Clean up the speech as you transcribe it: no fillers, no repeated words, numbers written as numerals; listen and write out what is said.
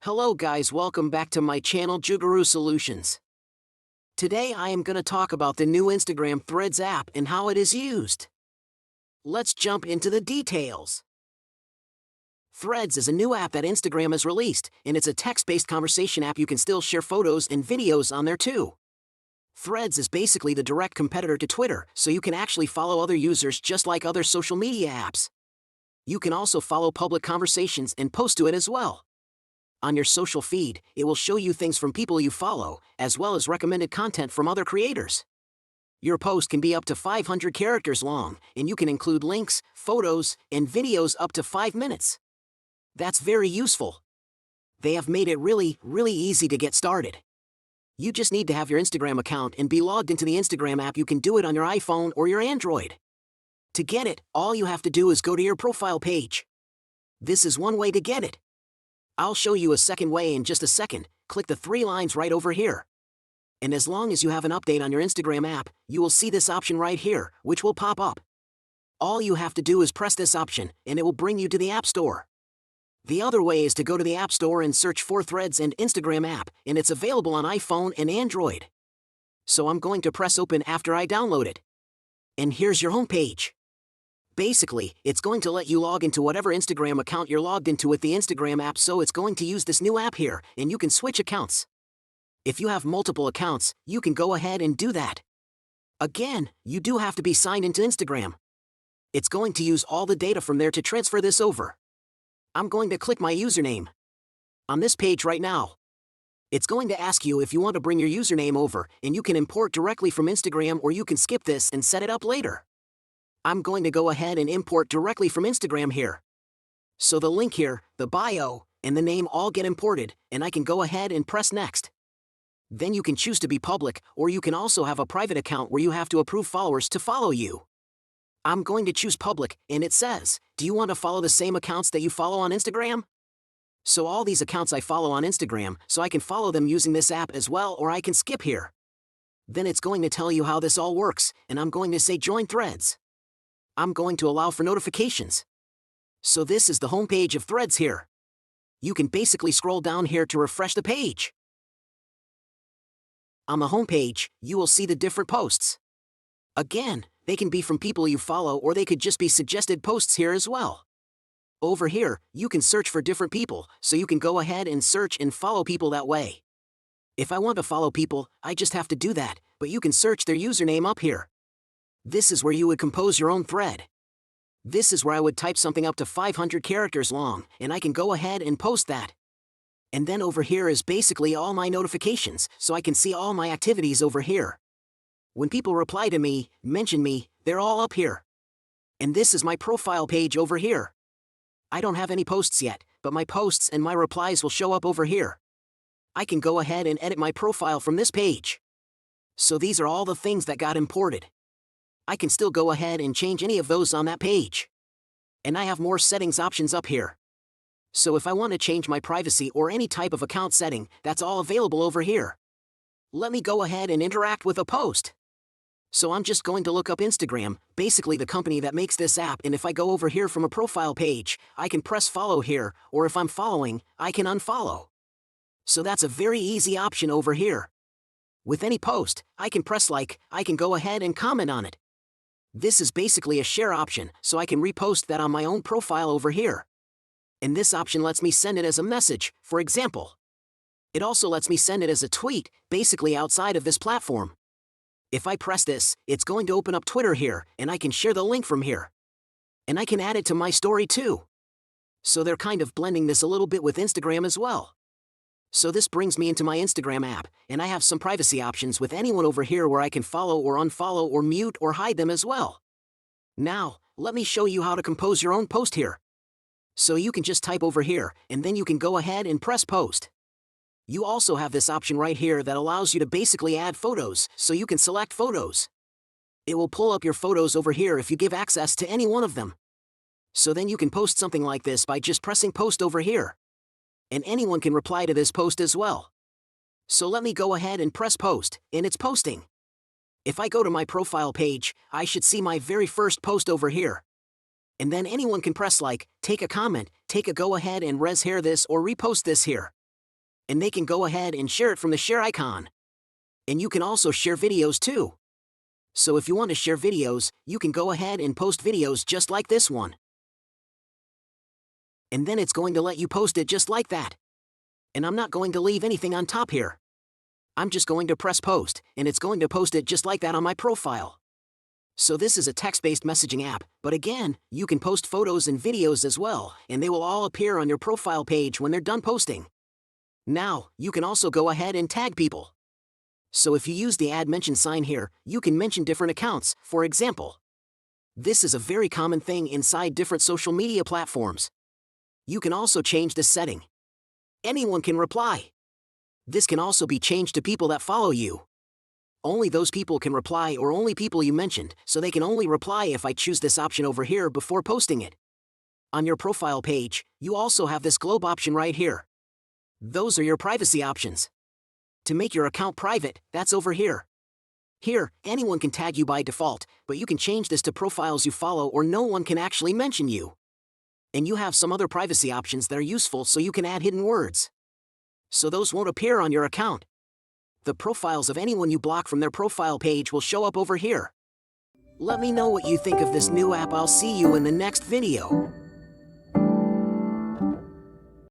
Hello guys, welcome back to my channel Jugaru Solutions. Today I am going to talk about the new Instagram Threads app and how it is used. Let's jump into the details. Threads is a new app that Instagram has released, and it's a text-based conversation app. You can still share photos and videos on there too. Threads is basically the direct competitor to Twitter, so you can actually follow other users just like other social media apps. You can also follow public conversations and post to it as well. On your social feed, it will show you things from people you follow, as well as recommended content from other creators. Your post can be up to 500 characters long, and you can include links, photos, and videos up to 5 minutes. That's very useful. They have made it really easy to get started. You just need to have your Instagram account and be logged into the Instagram app. You can do it on your iPhone or your Android. To get it, all you have to do is go to your profile page. This is one way to get it. I'll show you a second way in just a second. Click the 3 lines right over here. And as long as you have an update on your Instagram app, you will see this option right here, which will pop up. All you have to do is press this option, and it will bring you to the App Store. The other way is to go to the App Store and search for Threads and Instagram app, and it's available on iPhone and Android. So I'm going to press open after I download it. And here's your home page. Basically, it's going to let you log into whatever Instagram account you're logged into with the Instagram app, so it's going to use this new app here, and you can switch accounts. If you have multiple accounts, you can go ahead and do that. Again, you do have to be signed into Instagram. It's going to use all the data from there to transfer this over. I'm going to click my username on this page right now. It's going to ask you if you want to bring your username over, and you can import directly from Instagram, or you can skip this and set it up later. I'm going to go ahead and import directly from Instagram here. So the link here, the bio, and the name all get imported, and I can go ahead and press next. Then you can choose to be public, or you can also have a private account where you have to approve followers to follow you. I'm going to choose public, and it says, do you want to follow the same accounts that you follow on Instagram? So all these accounts I follow on Instagram, so I can follow them using this app as well, or I can skip here. Then it's going to tell you how this all works, and I'm going to say join Threads. I'm going to allow for notifications. So this is the home page of Threads here. You can basically scroll down here to refresh the page. On the home page, you will see the different posts. Again, they can be from people you follow, or they could just be suggested posts here as well. Over here, you can search for different people, so you can go ahead and search and follow people that way. If I want to follow people, I just have to do that, but you can search their username up here. This is where you would compose your own thread. This is where I would type something up to 500 characters long, and I can go ahead and post that. And then over here is basically all my notifications, so I can see all my activities over here. When people reply to me, mention me, they're all up here. And this is my profile page over here. I don't have any posts yet, but my posts and my replies will show up over here. I can go ahead and edit my profile from this page. So these are all the things that got imported. I can still go ahead and change any of those on that page. And I have more settings options up here. So if I want to change my privacy or any type of account setting, that's all available over here. Let me go ahead and interact with a post. So I'm just going to look up Instagram, basically the company that makes this app, and if I go over here from a profile page, I can press follow here, or if I'm following, I can unfollow. So that's a very easy option over here. With any post, I can press like, I can go ahead and comment on it. This is basically a share option, so I can repost that on my own profile over here. And this option lets me send it as a message, for example. It also lets me send it as a tweet, basically outside of this platform. If I press this, it's going to open up Twitter here, and I can share the link from here. And I can add it to my story too. So they're kind of blending this a little bit with Instagram as well. So this brings me into my Instagram app, and I have some privacy options with anyone over here where I can follow or unfollow or mute or hide them as well. Now, let me show you how to compose your own post here. So you can just type over here, and then you can go ahead and press post. You also have this option right here that allows you to basically add photos, so you can select photos. It will pull up your photos over here if you give access to any one of them. So then you can post something like this by just pressing post over here. And anyone can reply to this post as well. So let me go ahead and press post, and it's posting. If I go to my profile page, I should see my very first post over here. And then anyone can press like, take a comment, take a go ahead and res hair this or repost this here. And they can go ahead and share it from the share icon. And you can also share videos too. So if you want to share videos, you can go ahead and post videos just like this one. And then it's going to let you post it just like that. And I'm not going to leave anything on top here. I'm just going to press post, and it's going to post it just like that on my profile. So this is a text-based messaging app, but again, you can post photos and videos as well, and they will all appear on your profile page when they're done posting. Now, you can also go ahead and tag people. So if you use the add mention sign here, you can mention different accounts, for example. This is a very common thing inside different social media platforms. You can also change this setting. Anyone can reply. This can also be changed to people that follow you. Only those people can reply or only people you mentioned, so they can only reply if I choose this option over here before posting it. On your profile page, you also have this globe option right here. Those are your privacy options. To make your account private, that's over here. Here, anyone can tag you by default, but you can change this to profiles you follow or no one can actually mention you. And you have some other privacy options that are useful, so you can add hidden words. So those won't appear on your account. The profiles of anyone you block from their profile page will show up over here. Let me know what you think of this new app. I'll see you in the next video.